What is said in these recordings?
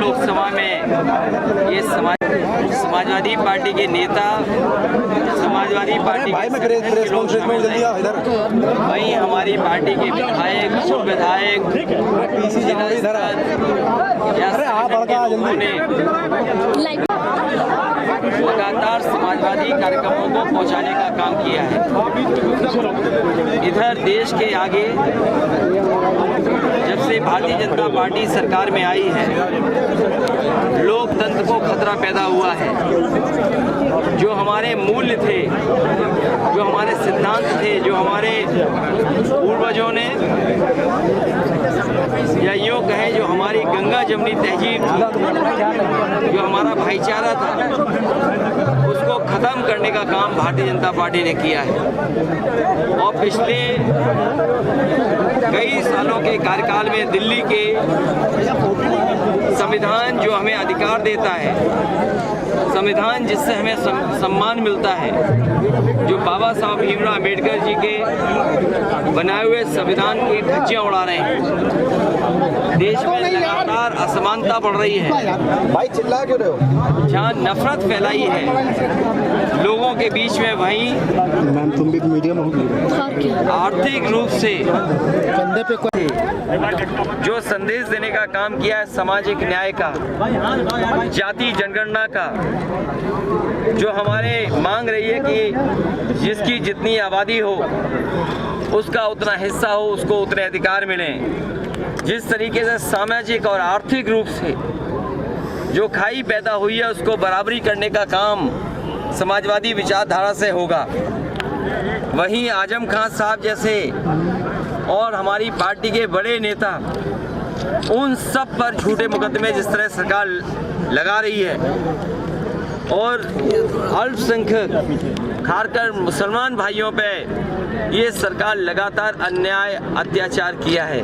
लोकसभा में ये समाजवादी पार्टी के नेता, समाजवादी पार्टी के वहीं हमारी पार्टी के विधायक, उप विधायक, लगातार समाजवादी कार्यक्रमों को पहुंचाने का काम किया है। इधर देश के आगे जब से भारतीय जनता पार्टी सरकार में आई है, लोकतंत्र को खतरा पैदा हुआ है। जो हमारे मूल्य थे, जो हमारे सिद्धांत थे, जो हमारे पूर्वजों ने, या यूँ कहें जो हमारी गंगा जमुनी तहजीब थी, जो हमारा भाईचारा था, उसको ख़त्म करने का काम भारतीय जनता पार्टी ने किया है। और पिछले कई सालों के कार्यकाल में दिल्ली के संविधान जो हमें अधिकार देता है, संविधान जिससे हमें सम्मान मिलता है, जो बाबा साहब भीमराव अम्बेडकर जी के बनाए हुए संविधान की धज्जियां उड़ा रहे हैं। देश में लगातार असमानता बढ़ रही है। भाई चिल्ला क्यों रहे हो? जहाँ नफरत फैलाई है लोगों के बीच में, वहीं तुम भी मीडिया में आर्थिक रूप से जो संदेश देने का काम किया है सामाजिक न्याय का, जाति जनगणना का, जो हमारे मांग रही है कि जिसकी जितनी आबादी हो उसका उतना हिस्सा हो, उसको उतने अधिकार मिलें। जिस तरीके से सामाजिक और आर्थिक रूप से जो खाई पैदा हुई है उसको बराबरी करने का काम समाजवादी विचारधारा से होगा, वहीं आजम खान साहब जैसे और हमारी पार्टी के बड़े नेता उन सब पर झूठे मुकदमे जिस तरह सरकार लगा रही है और अल्पसंख्यक खासकर मुसलमान भाइयों पे ये सरकार लगातार अन्याय अत्याचार किया है।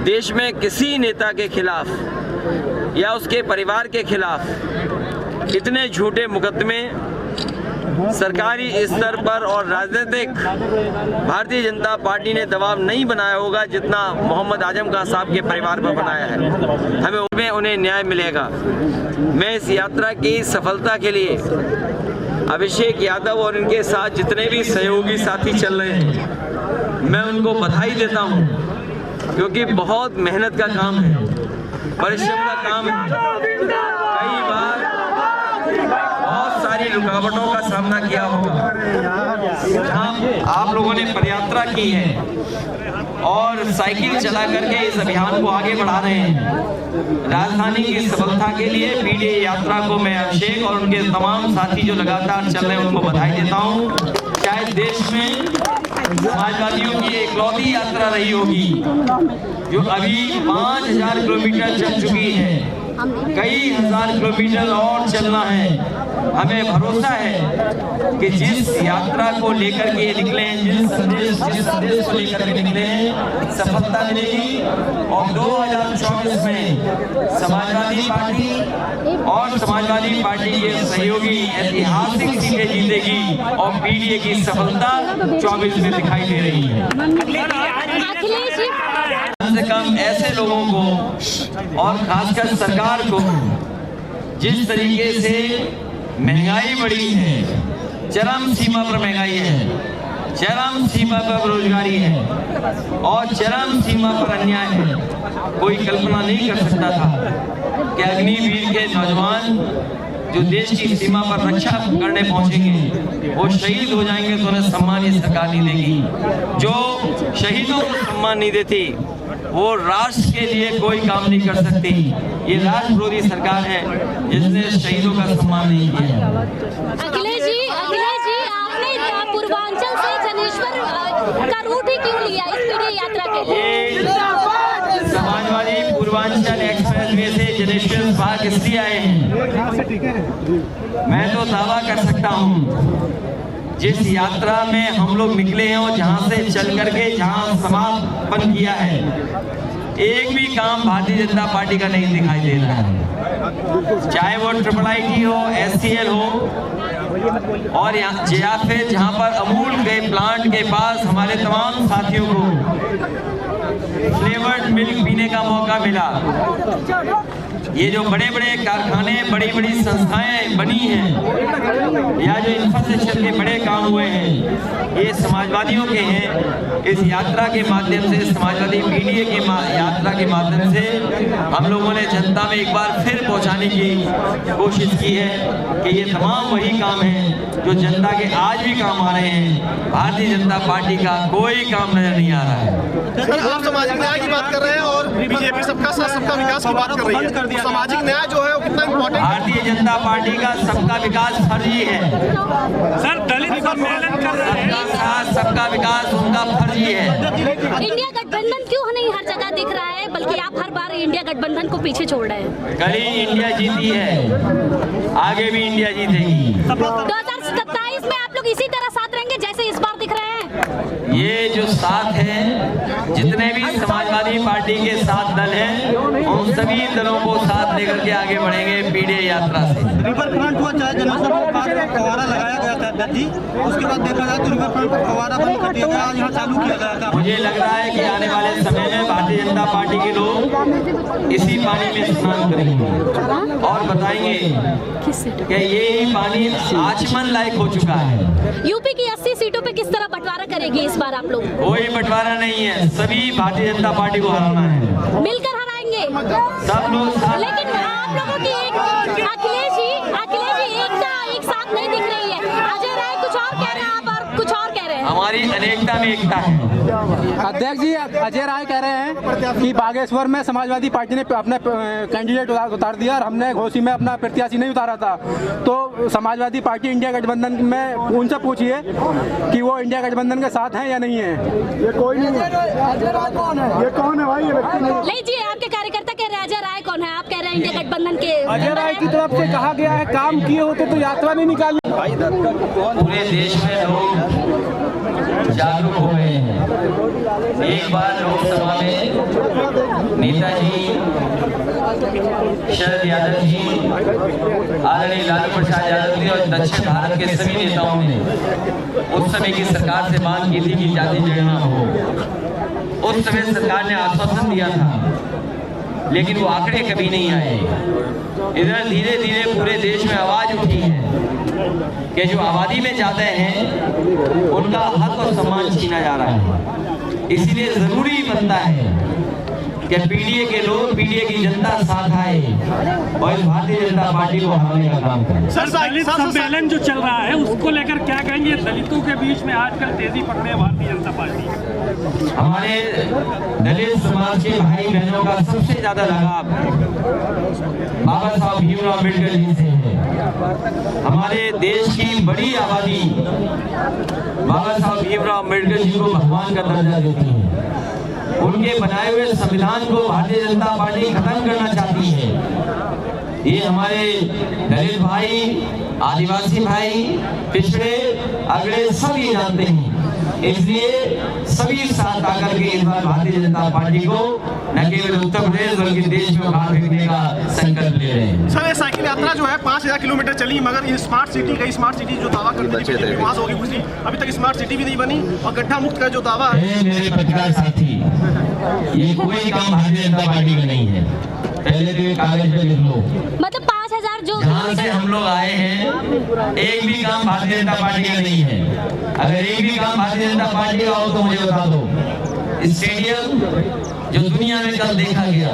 देश में किसी नेता के खिलाफ या उसके परिवार के खिलाफ इतने झूठे मुकदमे सरकारी स्तर पर और राजनीतिक भारतीय जनता पार्टी ने दबाव नहीं बनाया होगा जितना मोहम्मद आजम खान साहब के परिवार पर बनाया है। हमें उन्हें न्याय मिलेगा। मैं इस यात्रा की सफलता के लिए अभिषेक यादव और इनके साथ जितने भी सहयोगी साथी चल रहे हैं, मैं उनको बधाई देता हूं, क्योंकि बहुत मेहनत का काम है, परिश्रम का काम है। कई बार बहुत सारी रुकावटों का सामना किया होगा। जहाँ आप लोगों ने पदयात्रा की है और साइकिल चला करके इस अभियान को आगे बढ़ा रहे हैं। राजधानी की सफलता के लिए पीडीए यात्रा को मैं अभिषेक और उनके तमाम साथी जो लगातार चल रहे हैं उनको बधाई देता हूँ। शायद देश में समाजवादियों की इकलौती यात्रा रही होगी जो अभी 5000 किलोमीटर चल चुकी है, कई हजार किलोमीटर और चलना है। हमें भरोसा है कि जिस यात्रा को लेकर के निकले हैं, जिस संदेश को लेकर के निकले हैं, सफलता मिलेगी और 2024 में समाजवादी पार्टी के सहयोगी ऐतिहासिक सीटें जीतेगी और पीडीए की सफलता 24 में दिखाई दे रही है। कम से कम ऐसे लोगों को और खासकर सरकार को जिस तरीके से महंगाई बढ़ी है, चरम सीमा पर महंगाई है, चरम सीमा पर बेरोजगारी है और चरम सीमा पर अन्याय है, कोई कल्पना नहीं कर सकता था कि अग्निवीर के नौजवान जो देश की सीमा पर रक्षा करने पहुंचेंगे वो शहीद हो जाएंगे तो उन्हें सम्मान ये सरकार नहीं देगी। जो शहीदों को सम्मान नहीं देती वो राष्ट्र के लिए कोई काम नहीं कर सकती। ये राष्ट्र विरोधी सरकार है जिसने शहीदों का सम्मान नहीं किया। अखिलेश जी, आपने पूर्वांचल से जनेश्वर का रूट ही क्यों लिया इस पीडीए यात्रा के लिए? समाजवादी पूर्वांचल एक्सप्रेस वे से जनेश्वर पार्क इसलिए आए हैं, मैं तो दावा कर सकता हूँ जिस यात्रा में हम लोग निकले हैं और जहाँ से चल करके जहाँ समापन किया है, एक भी काम भारतीय जनता पार्टी का नहीं दिखाई दे रहा है। चाहे वो IIIT हो, SCL हो और या फिर जहाँ पर अमूल के प्लांट के पास हमारे तमाम साथियों को फ्लेवर्ड मिल्क पीने का मौका मिला, ये जो बड़े बड़े कारखाने, बड़ी बड़ी संस्थाएं बनी हैं या जो इंफ्रास्ट्रक्चर के बड़े काम हुए हैं, ये समाजवादियों के हैं। इस यात्रा के माध्यम से, समाजवादी पीडीए की यात्रा के माध्यम से हम लोगों ने जनता में एक बार फिर पहुंचाने की कोशिश की है कि ये तमाम वही काम हैं जो जनता के आज भी काम आ रहे हैं। भारतीय जनता पार्टी का कोई काम नजर नहीं आ रहा है। सर, आप सामाजिक न्याय की बात कर रहे हैं और बीजेपी सबका साथ सबका विकास की बात कर रही है। तो सामाजिक न्याय जो है वो कितना इम्पोर्टेंट? भारतीय जनता पार्टी का सबका विकास फर्जी है सर। दलित सम्मेलन कर रहे हैं, सबका साथ सबका विकास उनका फर्जी है। इंडिया गठबंधन क्यों नहीं हर जगह दिख रहा है, बल्कि आप हर बार इंडिया गठबंधन को पीछे छोड़ रहे हैं? कल ही इंडिया जीती है, आगे भी इंडिया जीतेगी। 2027 में आप लोग इसी तरह साथ रहेंगे जैसे इस बार दिख रहे हैं? ये जो साथ है, जितने भी समाजवादी पार्टी के साथ दल हैं, उन सभी दलों को साथ लेकर के आगे बढ़ेंगे पीडीए यात्रा से। रिवर फ्रंट हुआ, चाहे जनेश्वर में फव्वारा लगाया गया था जी, उसके बाद देखा जाए तो रिवर फ्रंट पर फव्वारा बंद कर दिया गया, यहाँ चालू किया गया था। मुझे लग रहा है कि आने वाले समय में भारतीय जनता पार्टी के लोग इसी पानी में स्नान करेंगे और बताएंगे कि ये पानी आचमन लायक हो चुका है। यूपी की 80 सीटों पे किस तरह बंटवारा करेगी इस बार आप लोग? कोई बंटवारा नहीं है, सभी भारतीय जनता पार्टी को हराना है, मिलकर हराएंगे सब लोग साथ। लेकिन आप लोगों की अखिलेश जी एकता एक साथ नहीं दिख रही है। अजय राय कुछ और कह रहे हैं, आप और कुछ और कह रहे हैं। हमारी अनेकता में एकता है। अध्यक्ष जी, अजय राय कह रहे हैं कि बागेश्वर में समाजवादी पार्टी ने अपने कैंडिडेट उतार दिया और हमने घोसी में अपना प्रत्याशी नहीं उतारा था। तो समाजवादी पार्टी इंडिया गठबंधन में उनसे पूछिए कि वो इंडिया गठबंधन के साथ हैं या नहीं है। ये कोई नहीं है। ये कौन है भाई? ये व्यक्ति नहीं। लीजिए, आपके कार्यकर्ता कह रहे हैं अजय राय कौन है, आप कह रहे हैं इंडिया गठबंधन के। अजय राय की तरफ से कहा गया है काम किए होते तो यात्रा नहीं निकाली। पूरे देश में लोग जागरूक हो गए हैं। एक बार लोकसभा में नेताजी शरद यादव जी, आदरणीय लालू प्रसाद यादव जी और दक्षिण भारत के सभी नेताओं ने उस समय की सरकार से मांग की थी कि जाति जनगणना हो। उस समय सरकार ने आश्वासन दिया था, लेकिन वो आंकड़े कभी नहीं आए। इधर धीरे धीरे पूरे देश में आवाज उठी है कि जो आबादी में जाते हैं उनका हक और सम्मान छीना जा रहा है। इसलिए जरूरी बनता है कि पीडीए के लोग, पीडीए की जनता साथ आए और इस भारतीय जनता पार्टी को हराने का काम करें। सर, दलित सम्मेलन जो चल रहा है उसको लेकर क्या कहेंगे? दलितों के बीच में आजकल तेजी पकड़े भारतीय जनता पार्टी। हमारे दलित समाज के भाई बहनों का सबसे ज्यादा लगाव बाबा साहब भीमराव अम्बेडकर जी से है। हमारे देश की बड़ी आबादी बाबा साहब भीमराव अम्बेडकर जी को भगवान का दर्जा देती है। उनके बनाए हुए संविधान को भारतीय जनता पार्टी खत्म करना चाहती है। ये हमारे दलित भाई, आदिवासी भाई, पिछड़े अगड़े सब ये जानते हैं। इसलिए सभी साथ आकर के इस बार भारतीय जनता पार्टी को न केवल उत्तर प्रदेश बल्कि देश में उखाड़ फेंकने का संकल्प ले रहे हैं। सर, ये साइकिल यात्रा जो है 5000 किलोमीटर चली, मगर ये स्मार्ट सिटी गई, स्मार्ट सिटी जो दावा करती थी वहाँ से होगी कुछ नहीं, अभी तक स्मार्ट सिटी भी नहीं बनी और गड्ढा मुक्त का जो दावा है। मेरे पत्रकार साथी, ये कोई काम भारतीय जनता पार्टी का नहीं है। पहले तो ये कागज पे लिख लो। मतलब 5000 जो जहाँ से हम लोग आए हैं, एक भी काम भारतीय जनता पार्टी का नहीं है। अगर एक भी काम भारतीय जनता पार्टी का हो तो मुझे बता दो। स्टेडियम जो दुनिया में कल देखा गया,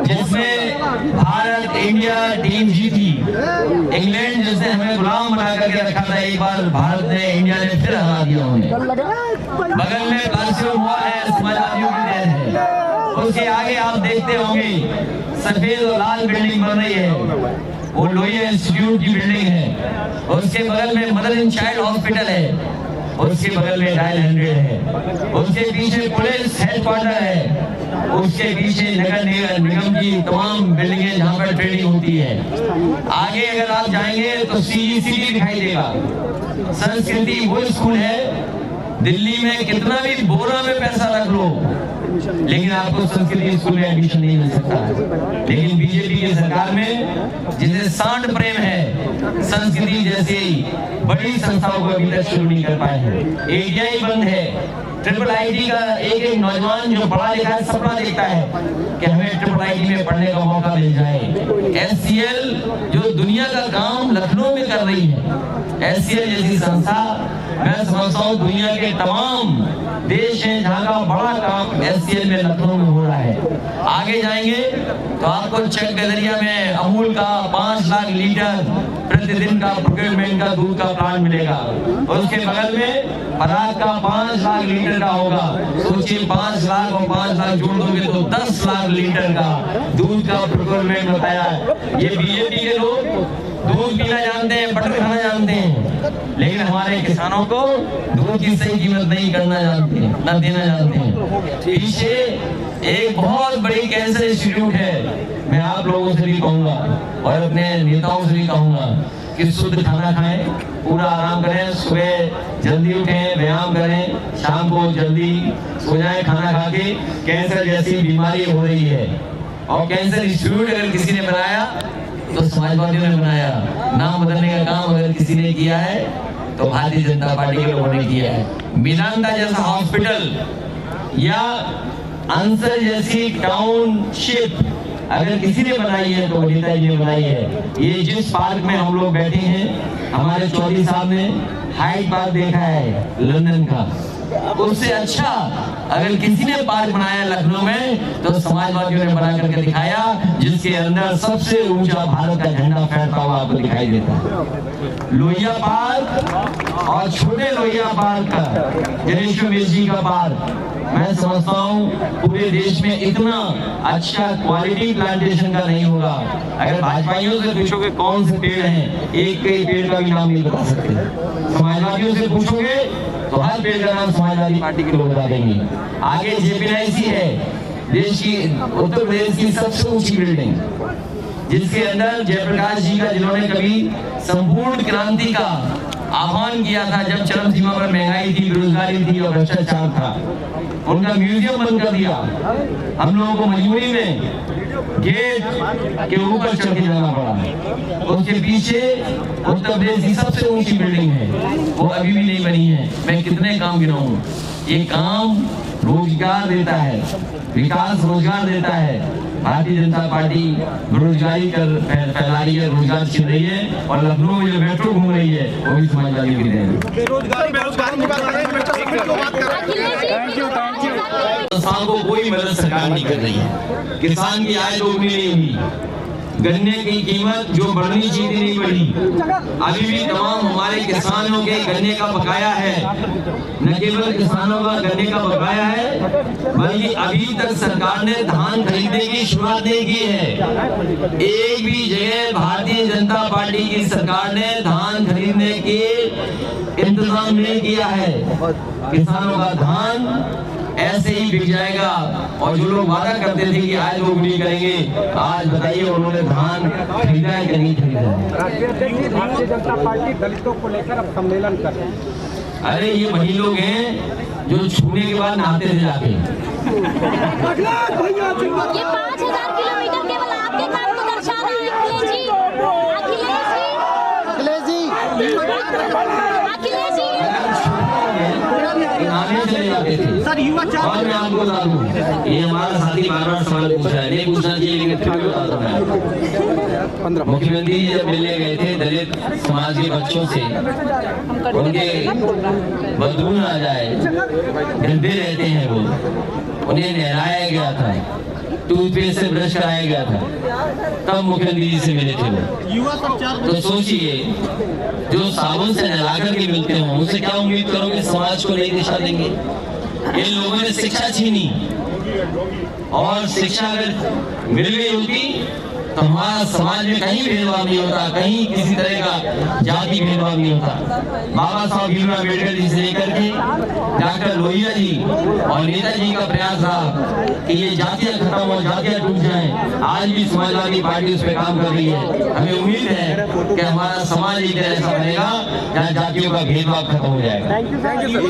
जिसमें भारत इंडिया टीम जीती, इंग्लैंड जिसने हमें गुलाम बना करके रखा था, एक बार भारत ने, इंडिया ने फिर हरा दिया उन्हें। बगल में प्लास्टिक हुआ है, समाजवादियों की देन है। उसके आगे आप देखते होंगे सफेद और लाल बिल्डिंग बन रही है, वो लोहिया इंस्टीट्यूट की बिल्डिंग है। उसके बगल में मदर एंड चाइल्ड हॉस्पिटल है, उसके बगल में डायल 100 है, उसके पीछे पुलिस हेडक्वार्टर है, उसके पीछे नगर निगम की तमाम बिल्डिंगें जहाँ पर ट्रेनिंग होती है। आगे अगर आप जाएंगे तो CECD दिखाई देगा। संस्कृति वो स्कूल है, दिल्ली में कितना भी बोरा में पैसा रख लो, लेकिन आपको संस्कृति स्कूल में एडमिशन नहीं मिल सकता। लेकिन बीजेपी की सरकार में जिसे सांड प्रेम है, संस्कृति जैसी बड़ी संस्थाओं को अभी तक शुरू नहीं कर पाए हैं। ATI बंद है, ट्रिपल आईटी का एक नौजवान जो पढ़ा लिखा है सपना देखता है कि हमें ट्रिपल आईटी में पढ़ने का मौका मिल जाए। एचसीएल जो दुनिया का काम लखनऊ में कर रही है, एचसीएल जैसी संस्था मैं समझता हूँ दुनिया के तमाम देश हैं जहाँ का बड़ा काम एचसीएल में लखनऊ में हो रहा है। आगे जाएंगे तो आपको चक गदरिया में अमूल का 5 लाख लीटर प्रतिदिन का प्रोक्योरमेंट का दूध का प्लांट मिलेगा और उसके बगल में पराग का 5 लाख लीटर का होगा। सोचिए 5 लाख और 5 लाख जोड़ दोगे तो 10 लाख लीटर का दूध का प्रोक्योरमेंट बताया है। ये बीजेपी के लोग दूध पीना जानते हैं, बटर खाना जानते हैं, लेकिन हमारे किसानों को दूध की सही कीमत नहीं करना जानते हैं, न देना जानते हैं। पीछे एक बहुत बड़ी कैंसर इंस्टीट्यूट है। मैं आप लोगों से भी कहूंगा और अपने नेताओं से भी कहूंगा कि शुद्ध खाना खाएं, पूरा आराम करें, सुबह जल्दी उठें, व्यायाम करें, शाम को जल्दी सो जाएं खाना खा के। कैंसर जैसी बीमारी हो रही है और कैंसर इंस्टीट्यूट अगर किसी ने बनाया तो समाजवादियों ने बनाया। नाम बदलने का काम अगर किसी ने किया है तो भारतीय जनता पार्टी के लोगों ने किया है। मिलांदा जैसा हॉस्पिटल या अंसर जैसी टाउनशिप अगर किसी ने बनाई है तो नेताजी ने बनाई है। ये जिस पार्क में हम लोग बैठे हैं, हमारे चौधरी साहब ने हाइड पार्क देखा है लंदन का, उससे अच्छा अगर किसी ने पार्क बनाया लखनऊ में तो समाजवादियों ने बना करके दिखाया, जिसके अंदर सबसे ऊंचा भारत का झंडा फहरता हुआ आपको दिखाई देता है। लोहिया पार्क और छोटे लोहिया पार्क का, जनेश्वर मिश्र जी का पार्क, मैं समझता हूँ पूरे देश में इतना अच्छा क्वालिटी प्लांटेशन का नहीं होगा। अगर भाजपाइयों से पूछोगे कौन से पेड़ हैं, एक कई पेड़ का भी नाम नहीं बता सकते। समाजवादियों से पूछोगे तो हर पेड़ का नाम समाजवादी पार्टी के लोग बता देंगे। आगे जेपीआईसी है, देश की उत्तर प्रदेश की सबसे ऊंची बिल्डिंग, जिसके अंदर जयप्रकाश जी का, जिन्होंने कभी संपूर्ण क्रांति का आह्वान किया था जब चरम सीमा पर महंगाई थी, बेरोजगारी थी और भ्रष्टाचार था, उनका म्यूजियम बंद कर दिया। हम लोगों को मजबूरी में गेट के ऊपर चढ़ के जाना पड़ा। उसके पीछे उत्तर प्रदेश की सबसे ऊंची बिल्डिंग है, वो अभी भी नहीं बनी है। मैं कितने काम गिनाऊं। ये काम रोजगार देता है, विकास रोजगार देता है। भारतीय जनता पार्टी बेरोजगारी फैला रही है, रोजगार छीन रही है और लखनऊ में जो मेट्रो घूम रही है वो भी समाजवादी की देन है। किसान को कोई मदद सरकार नहीं कर रही है। किसान की आय दोगुनी नहीं हुई, गन्ने की कीमत जो बढ़नी चाहिए नहीं बढ़ी। अभी भी तमाम हमारे किसानों के गन्ने का बकाया है। न केवल किसानों का गन्ने का बकाया है, बल्कि अभी तक सरकार ने धान खरीदने की शुरुआत नहीं की है। एक भी जगह भारतीय जनता पार्टी की सरकार ने धान खरीदने के इंतजाम नहीं किया है। किसानों का धान ऐसे ही बिक जाएगा और जो लोग वादा करते थे कि आज दोगुनी करेंगे, आज बताइए उन्होंने धान खरीदा है कि नहीं खरीदा है। भारतीय जनता पार्टी दलितों को लेकर अब सम्मेलन कर रही है। अरे ये वही लोग हैं जो छूने के बाद नहाते थे जाके। ये 5000 किलोमीटर केवल आपके काम को दर्शा रहा है। अखिलेश जी, चले जाते थे। सर युवा और मैं आपको बता दूं, ये हमारा साथी बार-बार सवाल पूछ रहा है, नहीं पूछना चाहिए लेकिन फिर भी बताता हूं। मुख्यमंत्री जी जब मिलने गए थे दलित समाज के बच्चों से, उनके बदबू आ जाए, गंदे रहते हैं वो, उन्हें नहलाया गया था, टूथपेस्ट से ब्रश कराया गया था, तब मुख्यमंत्री जी से मिले थे वो। युवा संचार तो सोचिए, जो साबुन से नहला करके मिलते हो उनसे क्या उम्मीद करोगे समाज को नई दिशा देंगे। इन लोगों ने शिक्षा छीनी और शिक्षा अगर मिल गई होती तो हमारा समाज में कहीं भेदभाव नहीं होता, कहीं किसी तरह का जाति भेदभाव नहीं होता। बाबा साहब भीमराव अम्बेडकर जी से लेकर के डॉक्टर लोहिया जी और नेताजी का प्रयास था कि ये जातियां खत्म हो, जातियां टूट जाएं। आज भी समाजवादी पार्टी उस पर काम कर रही है। हमें उम्मीद है कि हमारा समाज एक ऐसा बनेगा जहाँ जातियों का भेदभाव खत्म हो जाएगा। Thank you.